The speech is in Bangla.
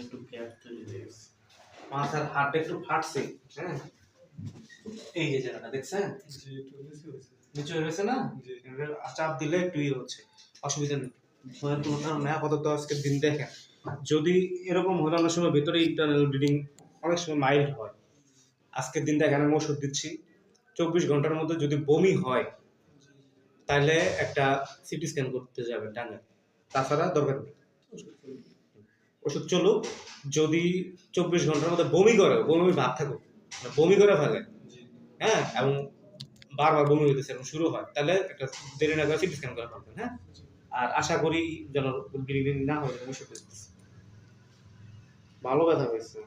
একটু গ্যাপ তৈরি হয়ে গেছে, মাথার হাড়টা একটু ফাটছে। হ্যাঁ, এই যে জায়গাটা দেখছেন নিচু হয়ে গেছে না, চাপ দিলে একটু ইয়ে হচ্ছে, অসুবিধা নেই। ভয়ের কোনো কারণ নেই। আপাতত আজকের দিন দেখেন, যদি এরকম হলে অনেক সময় ভেতরে ইন্টারনাল ব্লিডিং অনেক সময় মাইল্ড হয়। আজকের দিন দেখেন আমি ওষুধ দিচ্ছি, 24 ঘন্টার মধ্যে যদি বমি হয় তাহলে একটা সিটি স্ক্যান করতে যাবে টাঙ্গাইল, তাছাড়া দরকার নেই। ওষুধ চলুক, যদি 24 ঘন্টার মধ্যে বমি করে, বমি ভাব থাকুক, বমি করে ফেলে, হ্যাঁ, এবং বারবার বমি হইতেছে এবং শুরু হয়, তাহলে একটা দেরি না করে সিটি স্ক্যান করা পারবেন। হ্যাঁ, আর আশা করি যেন ব্লিডিং না হয়, ওষুধ দিচ্ছি। ভালো ব্যথা হয়েছে।